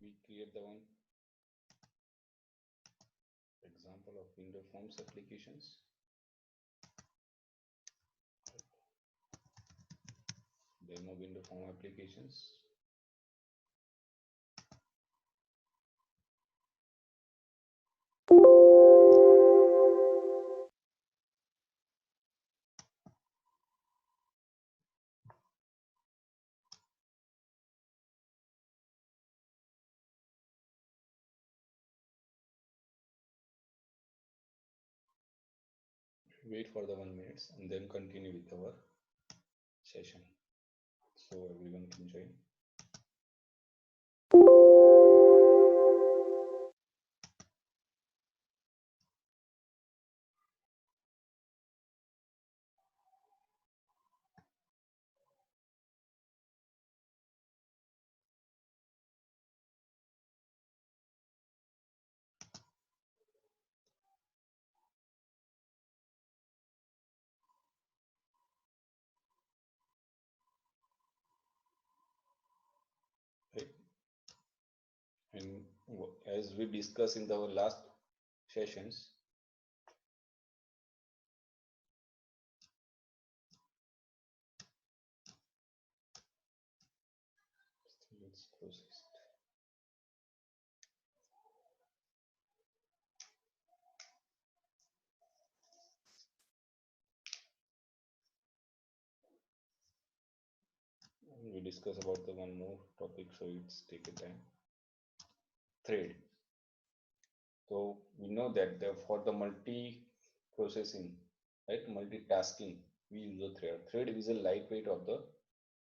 we create the one example of window forms applications. Demo window form applications. Wait for the 1 minute and then continue with our session so everyone can join. Right. And as we discussed in our last sessions, let's close this. We discuss about the one more topic, so it's take a time. Thread. So we know that for the multi-processing, right, multitasking, we use a thread. Thread is a lightweight of the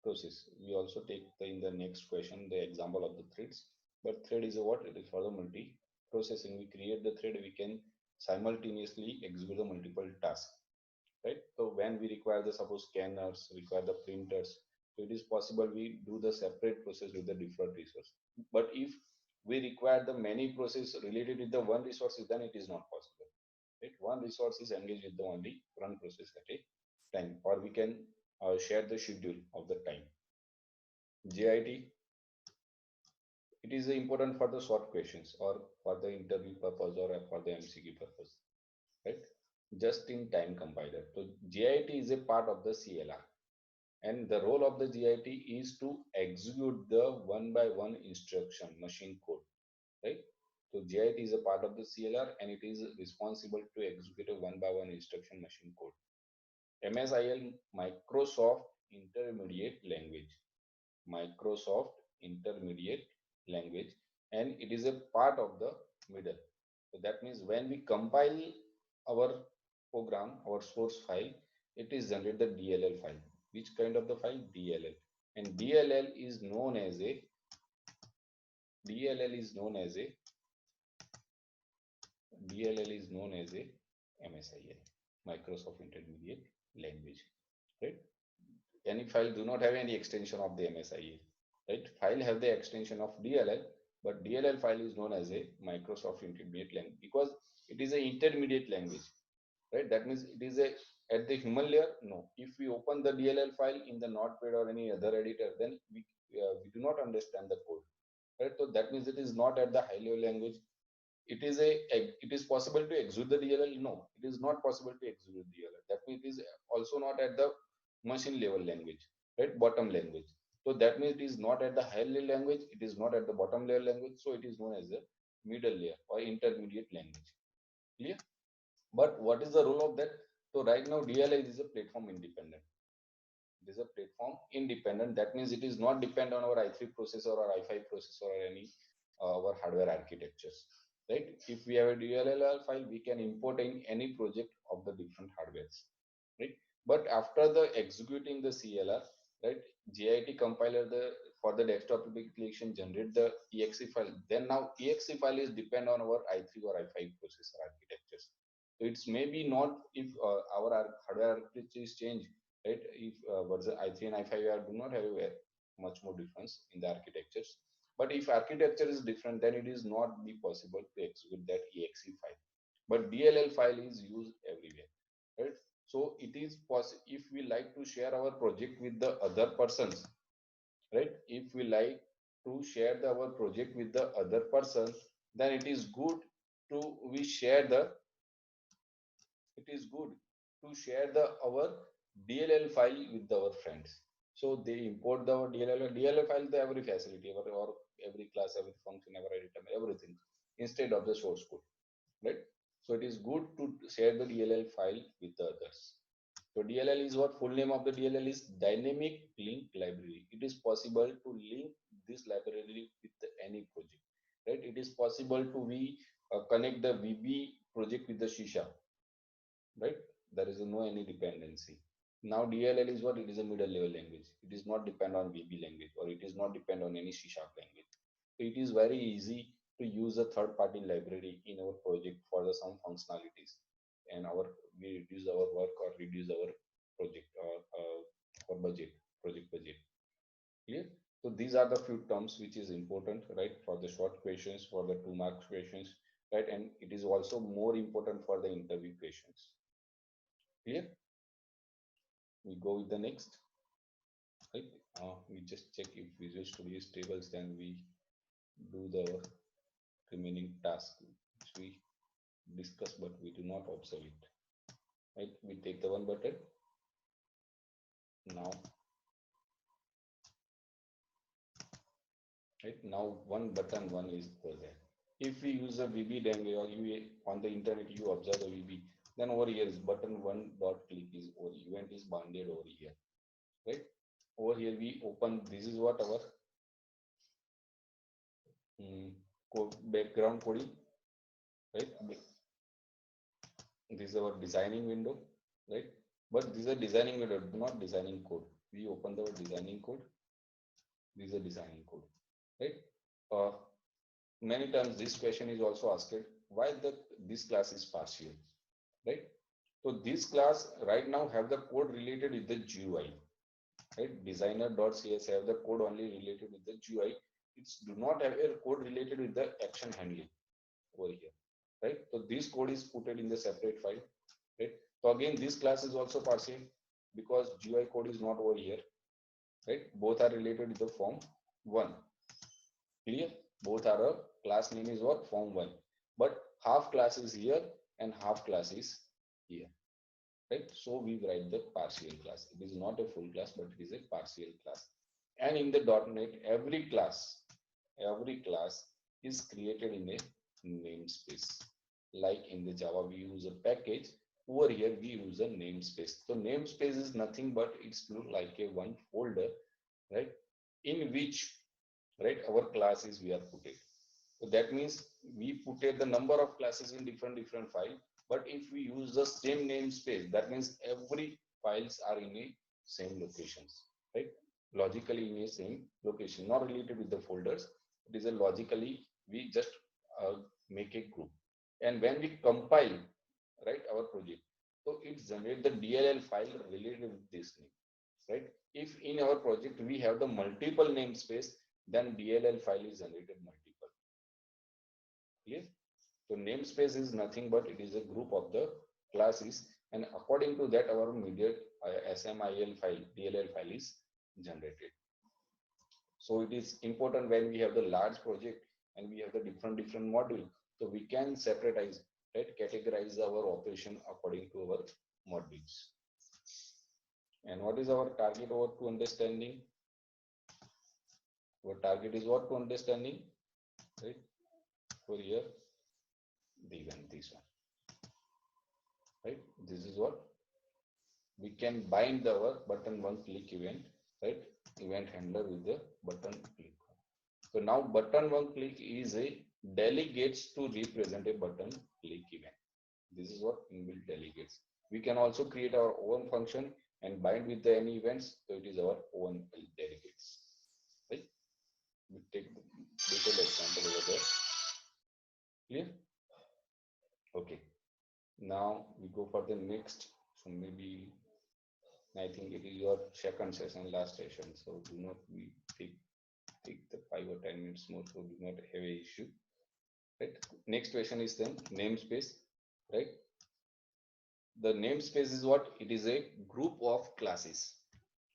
process. We also take in the next question the example of the threads. But thread is a what? It is for the multi-processing. We create the thread, we can simultaneously execute the multiple tasks, right? So when we require the suppose scanners, require the printers, so it is possible we do the separate process with the different resource. But if we require the many process related with the one resources, then it is not possible. Right? One resource is engaged with the only one process at a time, or we can share the schedule of the time. JIT, it is important for the short questions or for the interview purpose or for the MCQ purpose, right? Just in time compiler. So JIT is a part of the CLR, and the role of the JIT is to execute the one by one instruction machine code, right? So JIT is a part of the CLR and it is responsible to execute a one by one instruction machine code. MSIL, Microsoft Intermediate Language. Microsoft Intermediate Language, and it is a part of the middle. So that means when we compile our program, our source file, it is generated the DLL file. Which kind of the file? DLL. And DLL is known as a DLL is known as a DLL is known as a MSIL, Microsoft Intermediate Language, right? Any file do not have any extension of the MSIL, right? File have the extension of DLL, but DLL file is known as a Microsoft Intermediate Language because it is an intermediate language, right? That means it is a at the human layer. No, if we open the DLL file in the Notepad or any other editor, then we do not understand the code, right? So that means it is not at the high level language. It is possible to execute the DLL. No, it is not possible to execute DLL. That means it is also not at the machine level language, right? Bottom language. So that means it is not at the high level language, it is not at the bottom layer language, so it is known as the middle layer or intermediate language. Clear? But what is the role of that? So right now DLL is a platform independent. It is a platform independent. That means it is not depend on our i3 processor or i5 processor or any our hardware architectures, right? If we have a DLL file, we can import in any project of the different hardwares, right? But after the executing the CLR, right, JIT compiler for the desktop application generate the exe file. Then now exe file is depend on our i3 or i5 processor architectures. So it's maybe not if our hardware architecture is changed, right? If version i3 and i5 do not have a much more difference in the architectures, but if architecture is different, then it is not be possible to execute that exe file. But DLL file is used everywhere, right? So it is possible if we like to share our project with the other persons, right? If we like to share our project with the other person, then it is good to we share the it is good to share the our DLL file with our friends. So they import the DLL file, the every facility, or every class, every function, every item, everything instead of the source code, right? So it is good to share the DLL file with the others. So DLL is what full name of the DLL is dynamic link library. It is possible to link this library with any project, right? It is possible to we connect the VB project with the C#, right? There is no any dependency. Now DLL is what? It is a middle level language. It is not depend on VB language, or it is not depend on any C# language. So it is very easy to use a third party library in our project for the some functionalities, and we reduce our work or reduce our project or budget, project budget. Clear? So these are the few terms which is important, right, for the short questions, for the 2 marks questions, right, and it is also more important for the interview questions. Clear? We go with the next, right? We just check if Visual Studio is tables, then we do the remaining task which we discuss, but we do not observe it, right? We take the one button. Now, right now, one button one is there. If we use a VB language, or you on the internet you observe the VB, then over here is button one dot click is, or event is bounded over here, right? Over here we open, this is what our code, background coding, right? This is our designing window, right? But this is a designing window, not designing code. We open the designing code. This is a designing code, right? uh, Many times this question is also asked, why this class is partial, right? So this class right now have the code related with the GUI, right? Designer.cs have the code only related with the GUI. It's do not have a code related with the action handling over here, right? So this code is put in the separate file, right? So again, this class is also partial because GUI code is not over here, right? Both are related with the form 1. Clear? Both are a class name is what? Form 1. But half class is here and half class is here, right? So we write the partial class. It is not a full class, but it is a partial class. And in the .NET, every class is created in a namespace. Like in the Java, we use a package. Over here, we use a namespace. So namespace is nothing but it's look like a one folder, right? In which, right, our classes we are put it. So that means we put the number of classes in different file. But if we use the same namespace, that means every files are in a same locations, right? Logically in a same location, not related with the folders. It is a logically we just make a group, and when we compile, right, our project, so it generates the DLL file related with this name, right? If in our project we have the multiple namespace, then DLL file is generated multiple. Clear? So namespace is nothing but it is a group of the classes, and according to that our immediate SMIL file, DLL file is generated. So it is important when we have the large project and we have the different module, so we can separatize, right, categorize our operation according to our modules. And what is our target over to understanding? Our target is what to understanding, right? For here, the event, this one, right? This is what we can bind our button one click event, right? Event handler with the button click. So now button one click is a delegates to represent a button click event. This is what inbuilt delegates. We can also create our own function and bind with the any events. So it is our own delegates, right? We take the detailed example over there. Clear? Okay. Now we go for the next. So maybe I think it is your second session, last session. So do not we take the 5 or 10 minutes more. So do not have a issue. Right. Next question is then namespace. Right. The namespace is what? It is a group of classes.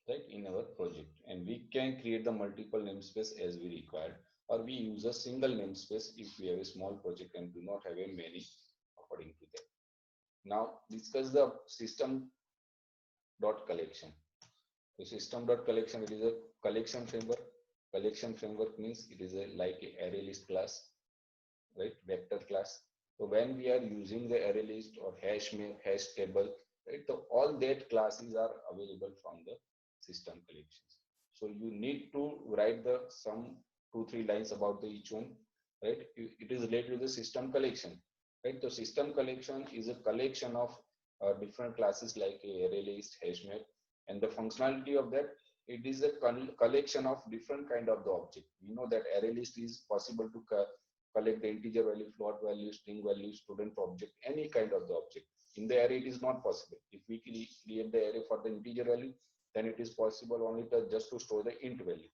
right, in our project, and we can create the multiple namespace as we require, or we use a single namespace if we have a small project and do not have a many according to that. Now discuss the system dot collection. So system dot collection, it is a collection framework. Collection framework means it is a like a array list class, right? Vector class. So when we are using the array list or hash map, hash table, right? So all that classes are available from the system collections. So you need to write the some 2-3 lines about the each one, right? It is related to the system collection, right? So system collection is a collection of different classes like a array list, hash map, and the functionality of that, it is a collection of different kind of the object. We know that array list is possible to collect the integer value, float value, string value, student object, any kind of the object. In the array, it is not possible. If we create the array for the integer value, then it is possible only just to store the int value,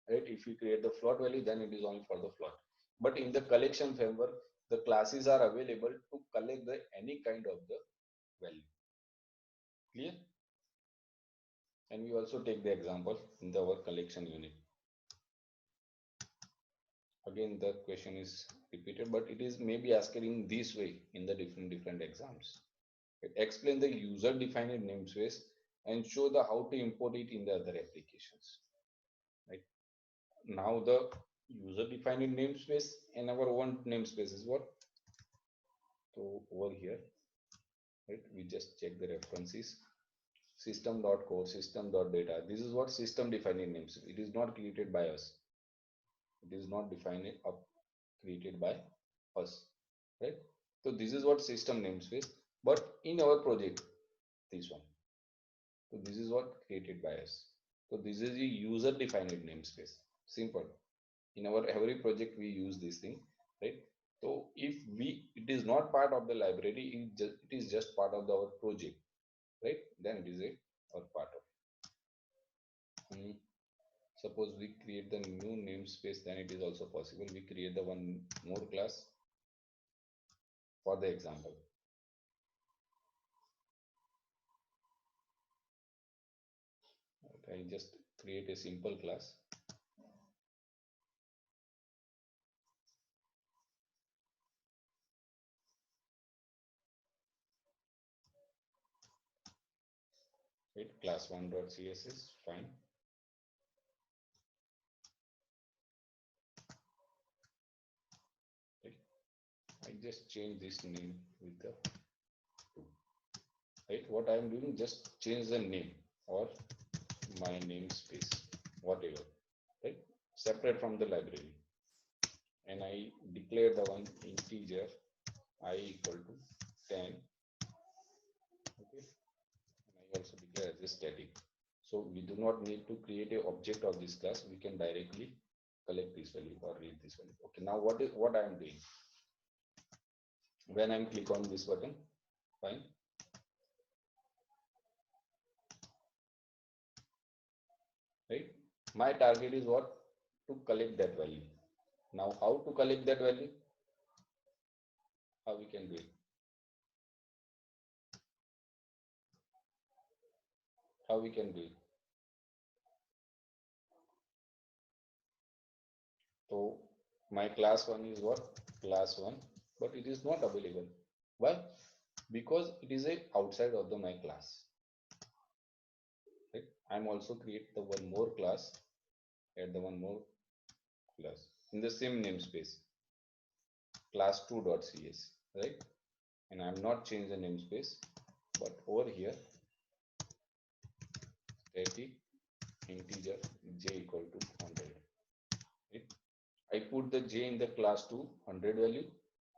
right? If we create the float value, then it is only for the float. But in the collection framework, the classes are available to collect the any kind of the value. Clear? And we also take the example in the our collection unit. Again, the question is repeated, but it is maybe asked in this way in the different exams. Explain the user defined namespace and show the how to import it in the other applications. Right now, the user defined namespace and our one namespace is what? So over here, right? We just check the references. System.core, system.data. This is what system defined namespace. It is not created by us. It is not defined up created by us, right? So this is what system namespace, but in our project, this one. So this is what created by us. So this is the user defined namespace. Simple. In our every project we use this thing, right? So if it is not part of the library, it is just part of our project, right? Then it is a or part of. Suppose we create the new namespace, then it is also possible. We create the one more class for the example. I just create a simple class. Right, class 1.css, fine. Right. I just change this name with the 2. Right, what I am doing, just change the name or my namespace, whatever, right? Separate from the library, and I declare the one integer I equal to 10. Okay, and I also declare as a static. So we do not need to create a object of this class. We can directly collect this value or read this value. Okay, now what I am doing? When I'm click on this button, fine. Right, my target is what? To collect that value. Now how to collect that value? How we can do it? How we can do it? So my class 1 is what? Class 1, but it is not available. Why? Because it is a outside of the my class. Right? I'm also create the one more class, add the one more class in the same namespace, class 2.cs, right? And I'm not change the namespace, but over here, static integer j equal to 100. Right? I put the j in the class 2 100 value,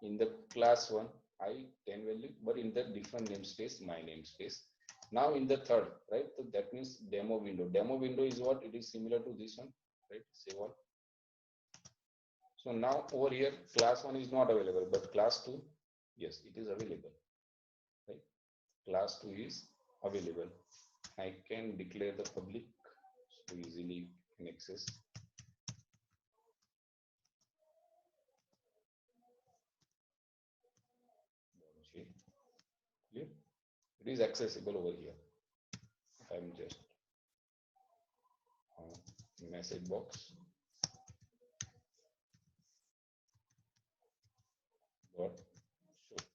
in the class 1 I 10 value, but in the different namespace, my namespace. Now in the third, right? So that means demo window. Demo window is what? It is similar to this one, right? Save all. So now over here, class 1 is not available, but class 2, yes, it is available, right? Class 2 is available. I can declare the public so easily can access. Clear? It is accessible over here. I'm just message box dot show.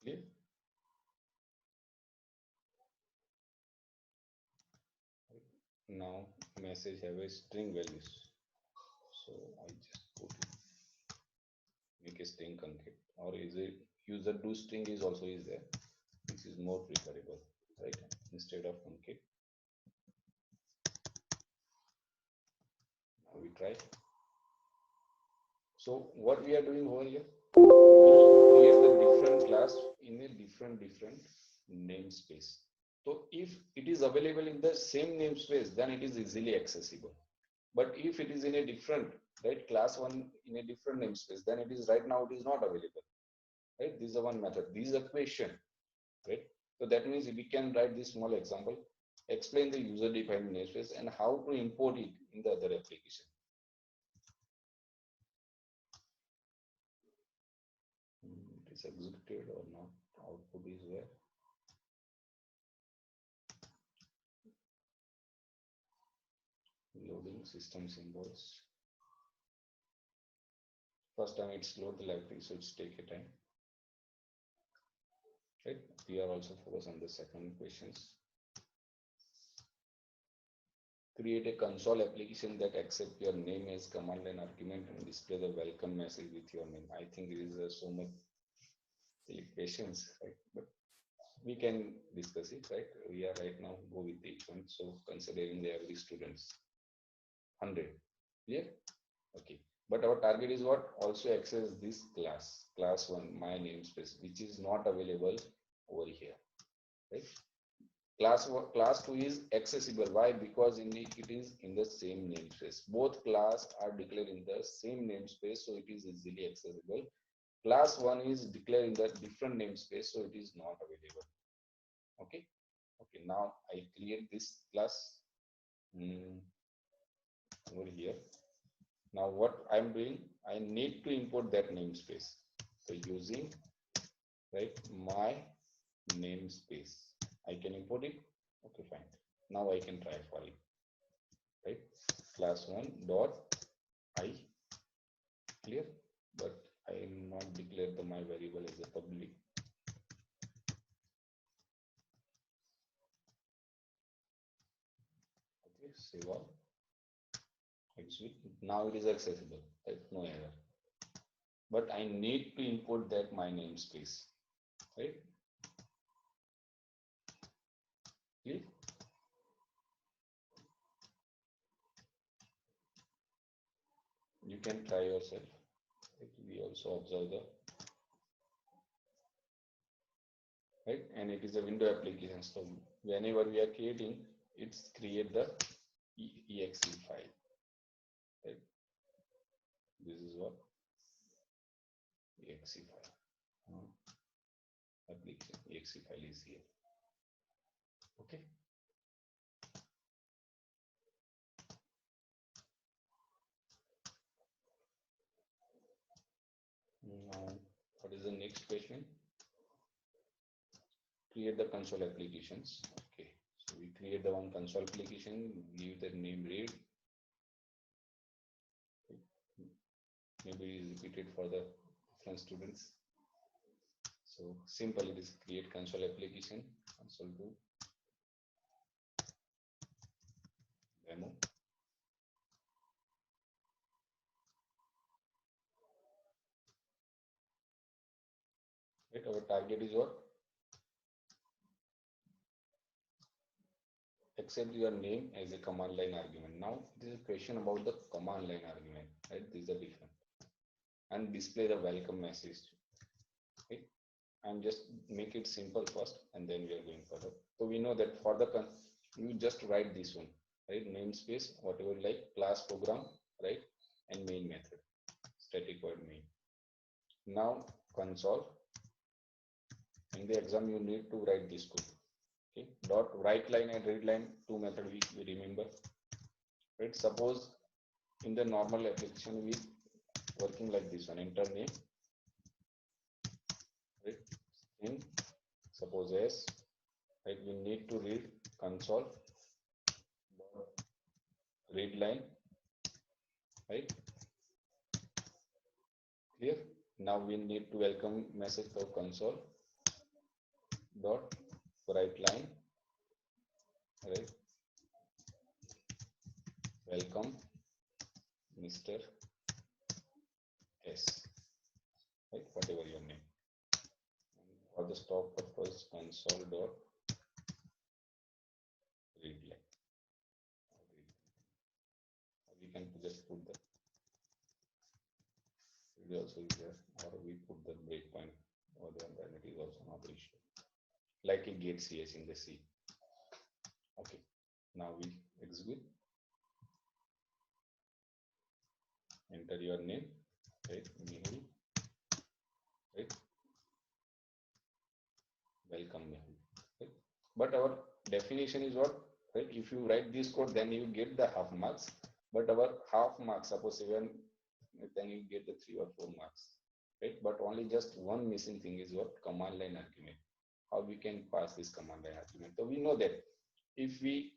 Clear? Now message have a string values, so I just put it, make a string concrete, or is it user do string is also is there, which is more preferable, right? Instead of concrete. Now we try. So what we are doing over here, we create the different class in a different namespace. So if it is available in the same namespace, then it is easily accessible. But if it is in a different, right, class one in a different namespace, then it is right now it is not available, right? This is a one method. This is a question, right? So that means we can write this small example, explain the user defined namespace and how to import it in the other application. It is executed or not? Output is where? Loading system symbols. First time it's load the library, so it's take a time. Right? We are also focused on the second questions. Create a console application that accepts your name as command line argument and display the welcome message with your name. I think there is so much silly questions, right? But we can discuss it, right? We are right now go with each one. So considering the every students 100, clear? Okay. But our target is what? Also access this class one, my namespace, which is not available over here, right? Class 2 is accessible. Why? Because it is in the same namespace. Both class are declared in the same namespace, so it is easily accessible. Class 1 is declared in the different namespace, so it is not available. Okay. Okay. Now I create this class over here. Now what I'm doing, I need to import that namespace. So using, right, my namespace, I can import it. Okay, fine. Now I can try for it. Right, class 1 dot I, clear, but I am not declared the my variable as a public. Okay, save all. Exit. Now it is accessible, right? No error. But I need to import that my namespace, right? Clear? You can try yourself. We also observe the, right, and it is a window application. So whenever we are creating, it's create the exe file. Right? This is what exe file. Application exe file is here. Okay. Now, what is the next question? Create the console applications. Okay, so we create the one console application, give the name read. Maybe it is repeated for the different students. So simple, it is create console application, console2 demo. Right, our target is what? Accept your name as a command line argument. Now this is a question about the command line argument, right? This is the different. And display the welcome message. Okay. And just make it simple first, and then we are going further. So we know that for the you just write this one, right? Namespace, whatever like class program, right? And main method, static void main. Now console. In the exam, you need to write this code. Okay. Dot write line and read line, two method we remember. Right. Suppose in the normal application we working like this one. Enter name. Right. In suppose as right? We need to read console read line, right? Clear? Now we need to welcome message for console dot write line, right? Welcome Mr. S, right? Whatever your name. And for the stop purpose, console dot read line. We can just put the read also is there, or we put the breakpoint or then it is also not the issue. Like a get ch in the C. Okay. Now we execute. Enter your name, right? Mehul, right? Welcome Mehul, right? But our definition is what, right? If you write this code, then you get the half marks. But our half marks, suppose 7, then you get the 3 or 4 marks, right? But only just one missing thing is what? Command line argument. How we can pass this command line argument? So we know that if we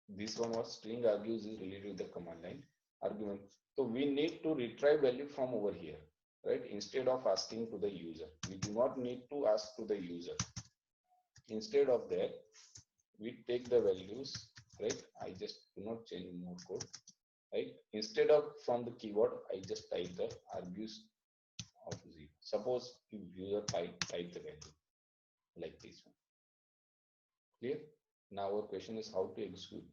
this one was string argues is related to the command line argument. So we need to retrieve value from over here, right? Instead of asking to the user, we do not need to ask to the user. Instead of that, we take the values, right? I just do not change more code, right? Instead of from the keyword, I just type the argues of 0. Suppose if user type the value like this one. Clear? Now our question is how to execute.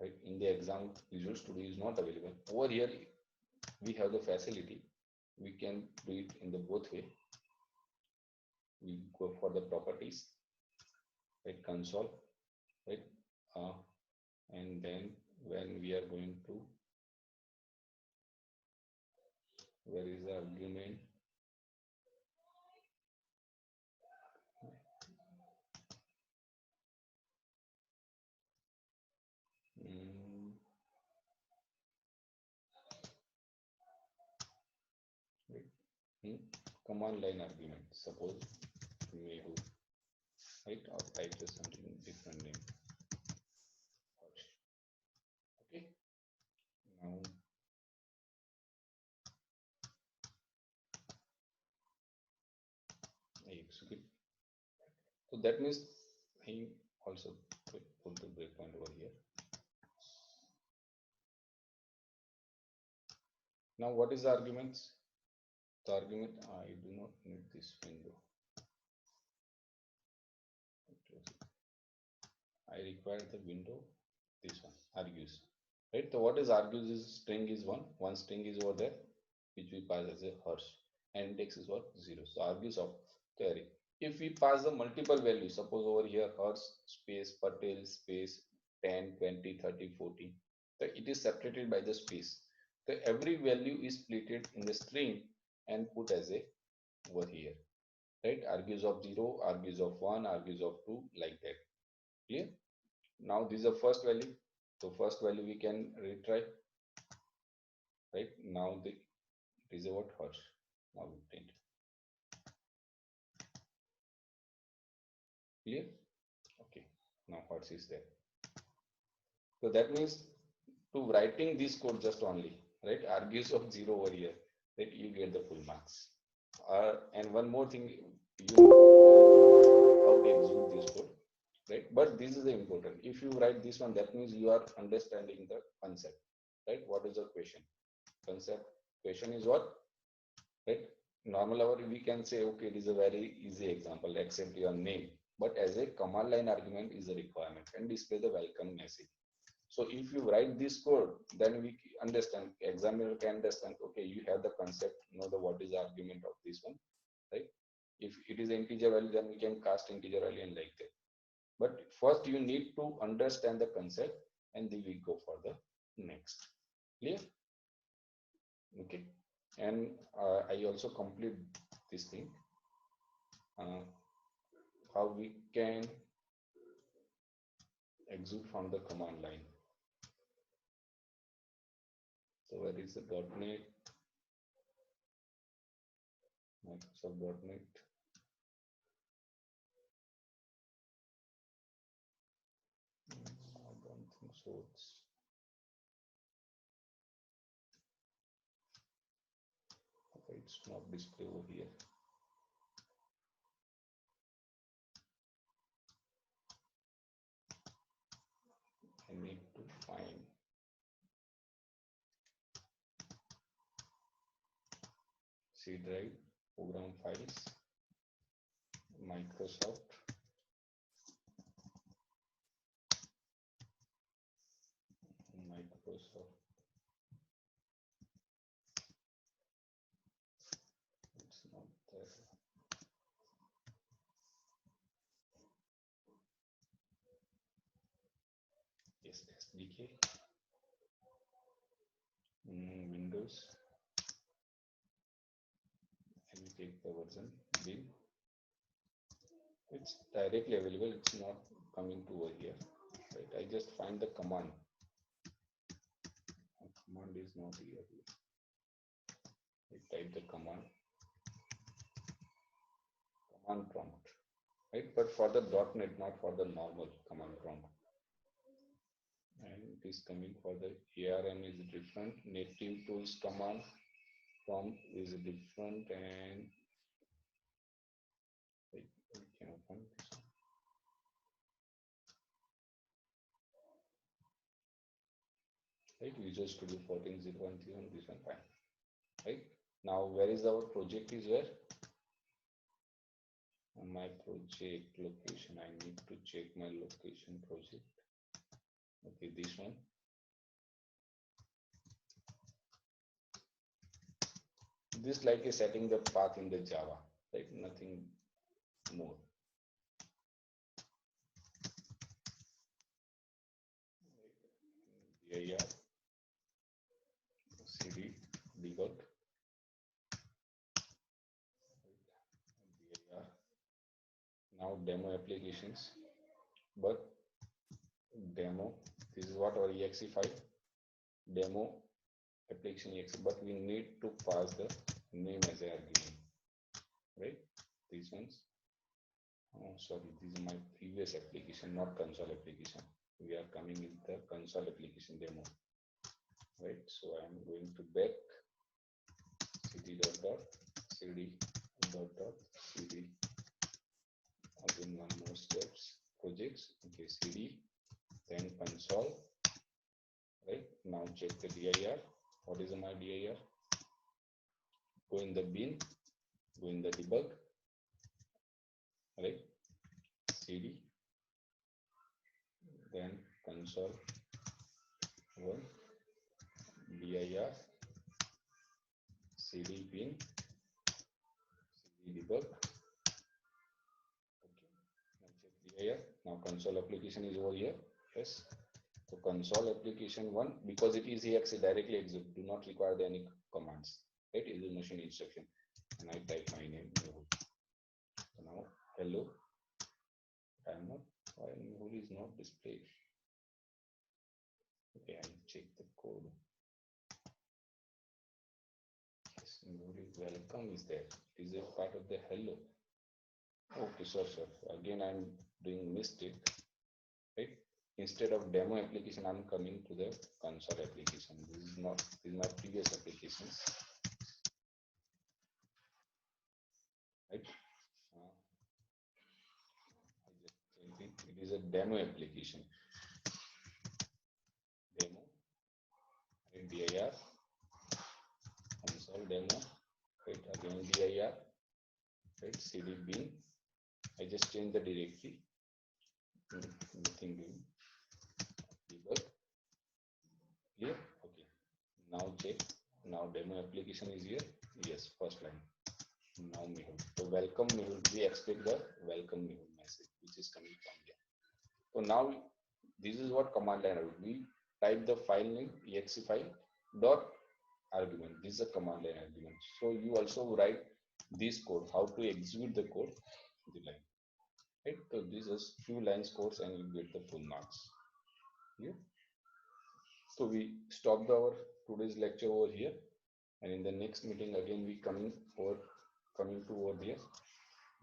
Right, in the exam Visual Studio is not available. Over here we have the facility, we can do it in the both way. We go for the properties, right? Console, right? And then when we are going to, where is the argument? Command line argument, suppose Mehu, right? Or type the something different name. Okay. Now I execute. So that means I also put the breakpoint over here. Now what is the arguments? The argument, I do not need this window. I require the window, this one, argues. Right? So what is argues is string is one string is over there, which we pass as a horse, and index is what? 0. So argues of the array. If we pass the multiple values, suppose over here horse space Patel space 10, 20, 30, 40, so it is separated by the space. So every value is splitted in the string and put as a over here, right? Argues of 0, argues of 1, argues of 2, like that. Clear? Now this is the first value. So first value we can retry, right? Now it is a what? Horse. Now we print. Clear? Okay. Now horse is there. So that means to writing this code just only, right? Argues of 0 over here, that you get the full marks. And one more thing, you know how to execute this code, right? But this is the important. If you write this one, that means you are understanding the concept, right? What is the question? Concept question is what, right? Normal hour we can say, okay, it is a very easy example, accept your name. But as a command line argument is a requirement and display the welcome message. So if you write this code, then we understand, examiner can understand, okay, you have the concept, know the what is the argument of this one, right? If it is integer value, then we can cast integer value and like that. But first you need to understand the concept and then we go for the next. Clear? Okay. And I also complete this thing. How we can exit from the command line. So where is the .NET? Microsoft.NET. source. Okay, it's not display over here. I need to find C drive, program files, Microsoft, it's not there. Yes, SDK, Windows, and we take the version bin. It's directly available, it's not coming to over here, right? I just find the command. The command is not here. I type the command prompt, right? But for the .NET, not for the normal command prompt. And it is coming for the ARM is different, native tools command prompt is different, and we can open this one. Right, Visual Studio 14.01 this one fine. Right, now where is our project is where? On my project location, I need to check my location project. Okay, this one. This like a setting the path in the Java, right? Nothing more. dir cd debug dir. Now demo applications, but demo, this is what our exe file, demo application exe, but we need to pass the name as an argument, right? These ones. Oh, sorry, this is my previous application, not console application. We are coming in the console application demo, right? So I am going to back cd cd cd. Again, one more steps, projects. Okay, cd, then console. Right, now check the dir. What is my dir? Go in the bin, go in the debug, right? cd, then console one, dir cd bin, cd debug. Okay, now check dir. Now console application is over here. Yes. So console application one, because it is exe directly execute, do not require any commands, right? It is a machine instruction, and I type my name. So now hello. I am not. Why Mehul is not displayed? Okay, I check the code. Yes, Mehul is welcome is there. It is a part of the hello. Okay, sure. Again, I am doing mistake, right? Instead of demo application, I'm coming to the console application. This is not, this is my previous applications, right? I just change it. It is a demo application. Demo, right? dir console demo, right? Again dir, right? cd bin. I just change the directory. Nothing doing. Debug. Clear? Okay. Now check. Now demo application is here. Yes, first line. Now Mehul. So welcome Mehul. We expect the welcome Mehul message, which is coming from here. So now this is what command line are. We type the file name exe file dot argument. This is a command line argument. So you also write this code, how to execute the code, the line. Right? So this is few lines codes and you get the full marks. Yeah. So we stopped our today's lecture over here, and in the next meeting again we coming to over here,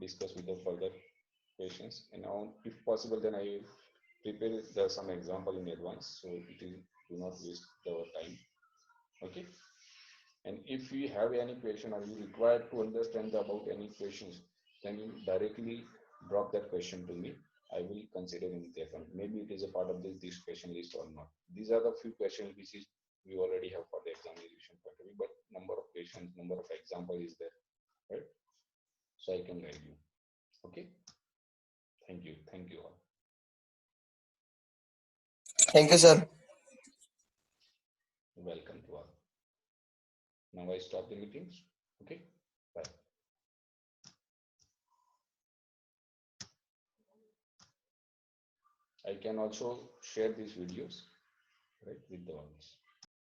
discuss with the further questions, and now if possible then I will prepare some example in advance, so it is do not waste our time. Okay. And if you have any question or you require to understand about any questions, then you directly drop that question to me. I will consider in the account. Maybe it is a part of this question list or not. These are the few questions which is we already have for the examination point of view, but number of questions, number of example is there, right? So I can guide you. Okay. Thank you. Thank you all. Thank you, sir. Welcome to all. Now I stop the meetings. Okay. Bye. I can also share these videos, right, with the audience.